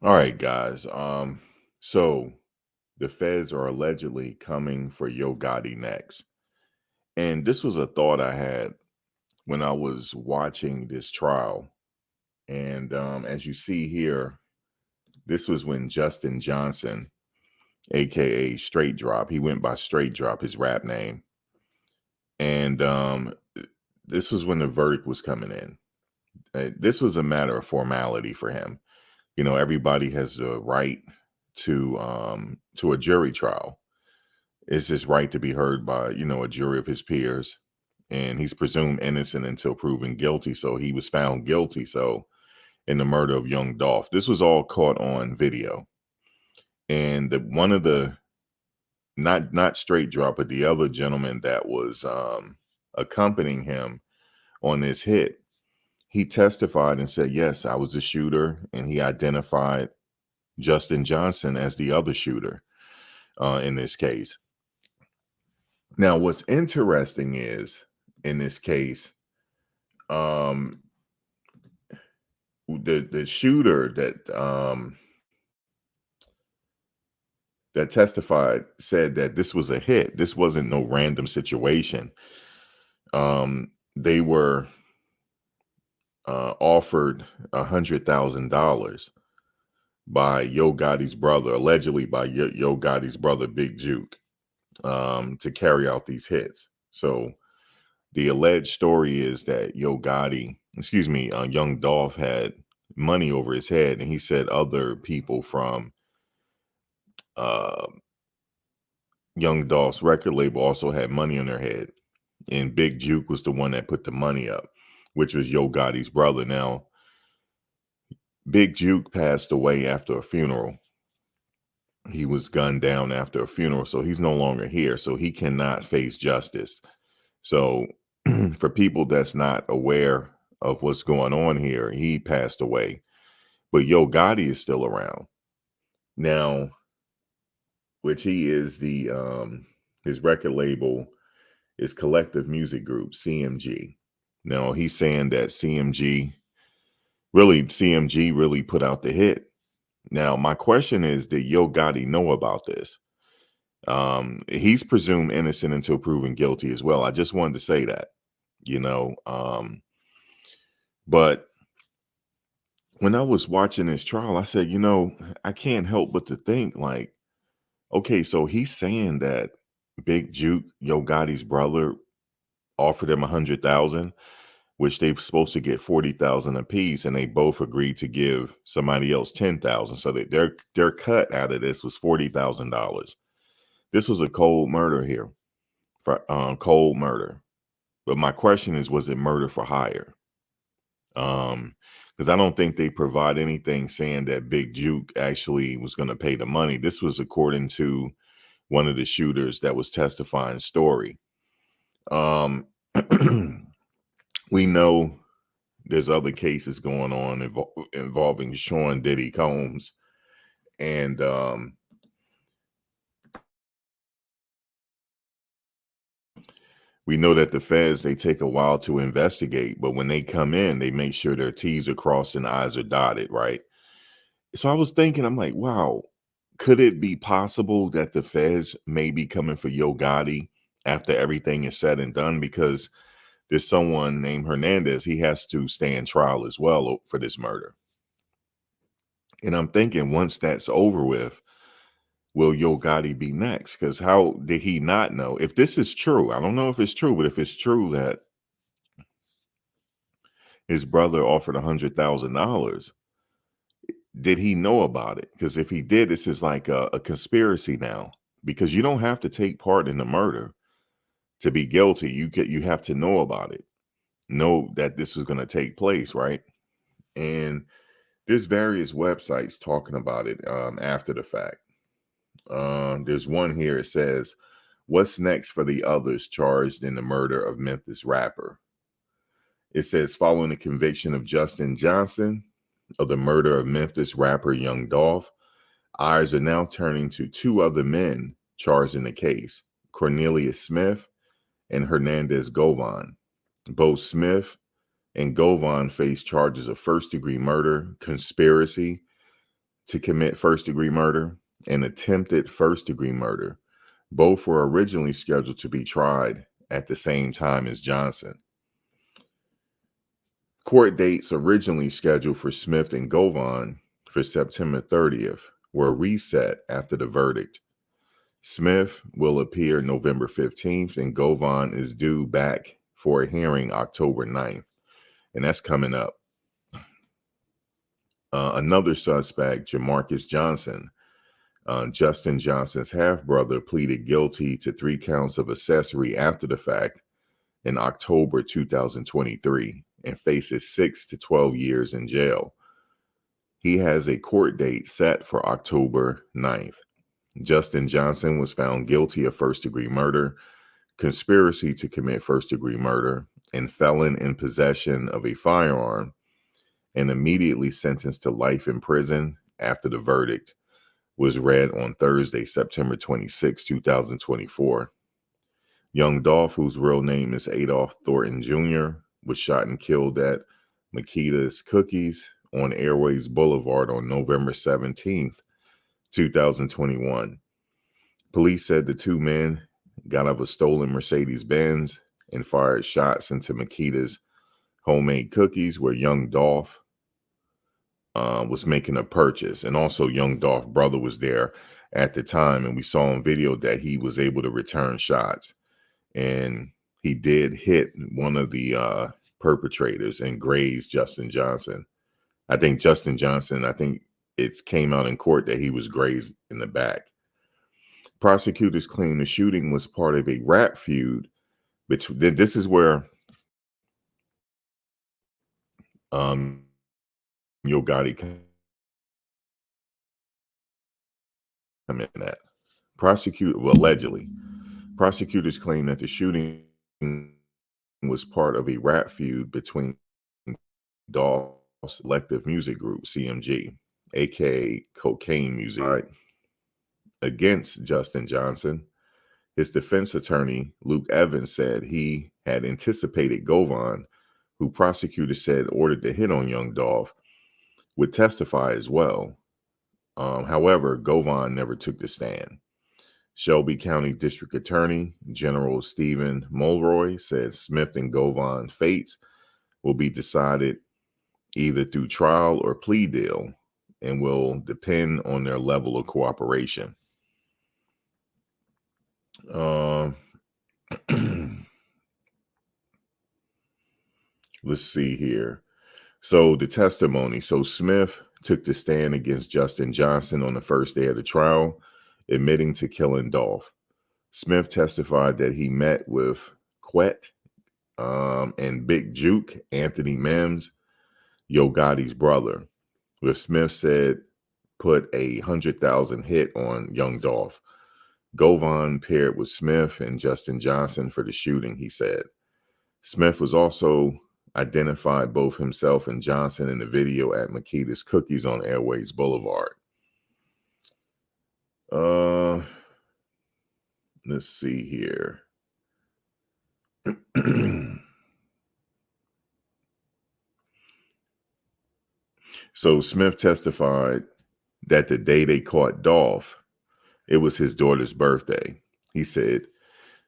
All right, guys. So the feds are allegedly coming for Yo Gotti next. And this was a thought I had when I was watching this trial. And as you see here, this was when Justin Johnson, aka Straight Drop, he went by Straight Drop, his rap name. And this was when the verdict was coming in. This was a matter of formality for him. You know, everybody has the right to a jury trial. It's his right to be heard by, a jury of his peers. And he's presumed innocent until proven guilty. So he was found guilty. So in the murder of young Dolph, this was all caught on video. And one of the not Straight Drop, but the other gentleman that was accompanying him on this hit, he testified and said, yes, I was the shooter. And he identified Justin Johnson as the other shooter in this case. Now, what's interesting is in this case, um, the shooter that testified said that this was a hit. This wasn't no random situation. They were offered $100,000 by Yo Gotti's brother, allegedly by Yo Gotti's brother, Big Juke, to carry out these hits. So the alleged story is that Young Dolph had money over his head, and he said other people from uh, Young Dolph's record label also had money on their head, and Big Juke was the one that put the money up, which was Yo Gotti's brother. Now, Big Juke passed away after a funeral. He was gunned down after a funeral, so he's no longer here, so he cannot face justice. So for people that's not aware of what's going on here, he passed away, but Yo Gotti is still around now, which he is his record label is Collective Music Group, CMG. Now he's saying that CMG really put out the hit. Now my question is, did Yo Gotti know about this? He's presumed innocent until proven guilty as well. I just wanted to say that, but when I was watching this trial, I said, I can't help but to think like, okay, so he's saying that Big Juke, Yo Gotti's brother, offered him 100,000, which they were supposed to get 40,000 apiece, and they both agreed to give somebody else 10,000. So that their cut out of this was $40,000. This was a cold murder here, cold murder. But my question is, was it murder for hire? Because I don't think they provide anything saying that Big Juke actually was going to pay the money. This was according to one of the shooters that was testifying story. We know there's other cases going on involving Sean Diddy Combs, and we know that the feds, they take a while to investigate, but when they come in, they make sure their T's are crossed and I's are dotted, right? So I was thinking, I'm like, wow, could it be possible that the feds may be coming for Yo Gotti after everything is said and done? Because there's someone named Hernandez, he has to stand trial as well for this murder. And I'm thinking, once that's over with, will Yo Gotti be next? Because how did he not know? If this is true, I don't know if it's true, but if it's true that his brother offered $100,000, did he know about it? Because if he did, this is like a conspiracy now, because you don't have to take part in the murder to be guilty. You have to know about it, know that this was going to take place, right? And there's various websites talking about it after the fact. There's one here. It says, "What's next for the others charged in the murder of Memphis rapper?" It says, following the conviction of Justin Johnson of the murder of Memphis rapper Young Dolph, eyes are now turning to two other men charged in the case, Cornelius Smith and Hernandez Govan. Both Smith and Govan face charges of first-degree murder, conspiracy, to commit first-degree murder and attempted first-degree murder. Both were originally scheduled to be tried at the same time as Johnson. Court dates originally scheduled for Smith and Govan for September 30th were reset after the verdict. Smith will appear November 15th, and Govan is due back for a hearing October 9th, and that's coming up. Another suspect, Jamarcus Johnson, Justin Johnson's half-brother, pleaded guilty to 3 counts of accessory after the fact in October 2023 and faces 6 to 12 years in jail. He has a court date set for October 9th. Justin Johnson was found guilty of first-degree murder, conspiracy to commit first-degree murder, and felon in possession of a firearm, and immediately sentenced to life in prison after the verdict was read on Thursday, September 26, 2024. Young Dolph, whose real name is Adolph Thornton Jr., was shot and killed at Makita's Cookies on Airways Boulevard on November 17th, 2021. Police said the 2 men got out of a stolen Mercedes-Benz and fired shots into Makita's homemade cookies, where young Dolph was making a purchase. And also young Dolph's brother was there at the time, and we saw on video that he was able to return shots. And he did hit one of the perpetrators and grazed Justin Johnson. I think it came out in court that he was grazed in the back. Prosecutors claim the shooting was part of a rap feud. This is where Yo Gotti come in at. Allegedly. Prosecutors claim that the shooting was part of a rap feud between Dolph's selective music group, CMG, aka Cocaine Music, right, against Justin Johnson. His defense attorney, Luke Evans, said he had anticipated Govan, who prosecutors said ordered the hit on young Dolph, would testify as well. However, Govan never took the stand. Shelby County District Attorney General Stephen Mulroy said Smith and Govan's fates will be decided either through trial or plea deal and will depend on their level of cooperation. Let's see here. So the testimony. So Smith took the stand against Justin Johnson on the first day of the trial, admitting to killing Dolph. Smith testified that he met with Quet and Big Juke, Anthony Mims, Yo Gotti's brother, with Smith said put a 100,000 hit on young Dolph. Govan paired with Smith and Justin Johnson for the shooting, he said. Smith was also identified both himself and Johnson in the video at Makita's Cookies on Airways Boulevard. Let's see here. So Smith testified that the day they caught Dolph, it was his daughter's birthday. He said,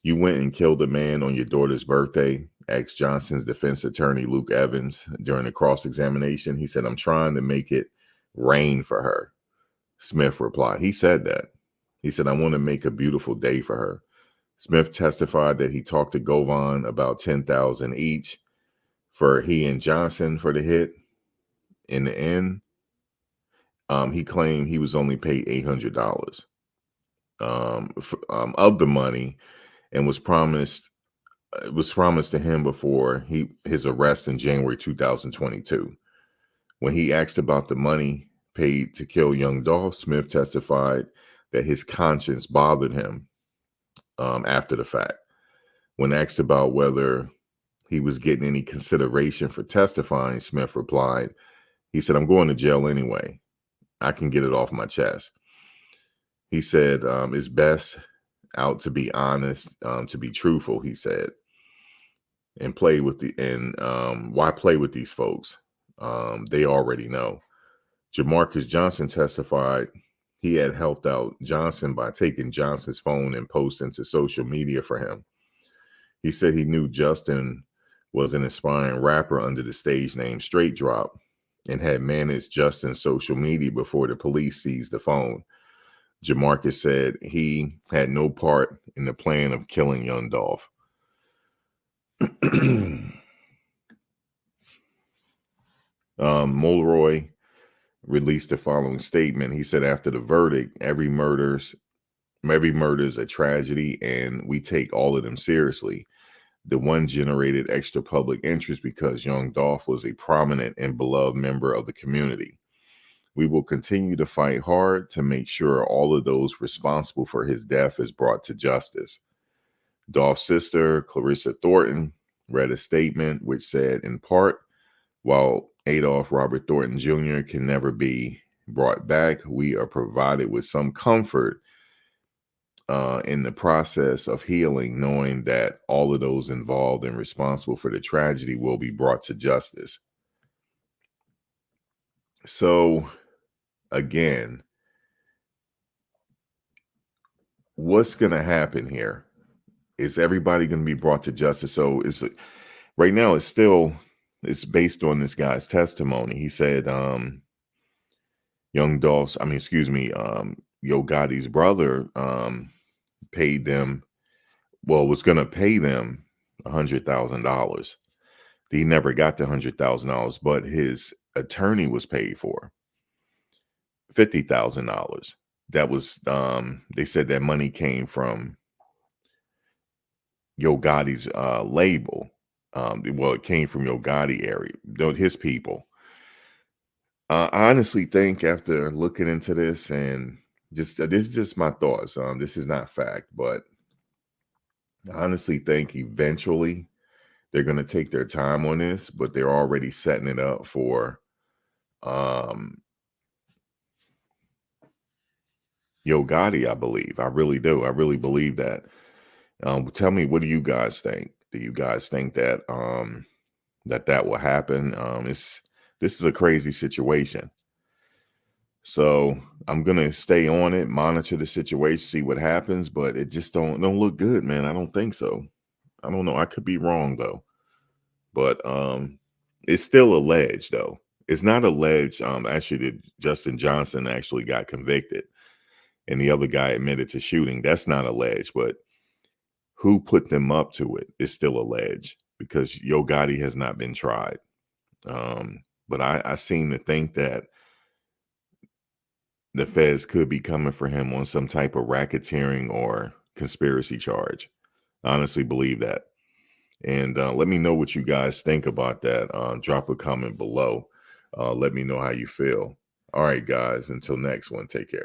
"You went and killed a man on your daughter's birthday?" asked Johnson's defense attorney, Luke Evans, during the cross-examination. He said, "I'm trying to make it rain for her." Smith replied. He said that. He said, "I want to make a beautiful day for her." Smith testified that he talked to Govan about $10,000 each for he and Johnson for the hit. In the end, he claimed he was only paid $800 of the money, and was promised to him before his arrest in January 2022. When he asked about the money paid to kill young Dolph, Smith testified that his conscience bothered him after the fact. When asked about whether he was getting any consideration for testifying, Smith replied, he said, "I'm going to jail anyway. I can get it off my chest." He said, "It's best out to be honest, to be truthful," he said, "and why play with these folks? They already know." Jamarcus Johnson testified he had helped out Johnson by taking Johnson's phone and posting to social media for him. He said he knew Justin was an aspiring rapper under the stage name Straight Drop and had managed Justin's social media before the police seized the phone. Jamarcus said he had no part in the plan of killing Young Dolph. Mulroy released the following statement. He said, after the verdict, every murder is a tragedy, and we take all of them seriously. The one generated extra public interest because Young Dolph was a prominent and beloved member of the community. We will continue to fight hard to make sure all of those responsible for his death is brought to justice. Dolph's sister, Clarissa Thornton, read a statement which said, in part, while Adolph Robert Thornton Jr. can never be brought back, we are provided with some comfort in the process of healing, knowing that all of those involved and responsible for the tragedy will be brought to justice. So, again, what's going to happen here? Is everybody going to be brought to justice? So, right now it's based on this guy's testimony. He said, Yo Gotti's brother paid them, was going to pay them $100,000. He never got the $100,000, but his attorney was paid for $50,000. That was, they said that money came from Yo Gotti's label. It came from Yo Gotti area, his people. I honestly think, after looking into this, and this is just my thoughts. This is not fact, but I honestly think eventually they're going to take their time on this, but they're already setting it up for Yo Gotti, I believe. I really do. I really believe that. Tell me, what do you guys think? Do you guys think that that will happen? This is a crazy situation. So I'm gonna stay on it, monitor the situation, see what happens, but it just don't look good, man. I don't think so. I don't know. I could be wrong though. But it's still alleged though. It's not alleged actually that Justin Johnson actually got convicted and the other guy admitted to shooting. That's not alleged, but who put them up to it is still alleged, because Yo Gotti has not been tried. But I seem to think that the feds could be coming for him on some type of racketeering or conspiracy charge. I honestly believe that. And let me know what you guys think about that. Drop a comment below. Let me know how you feel. All right, guys, until next one, take care.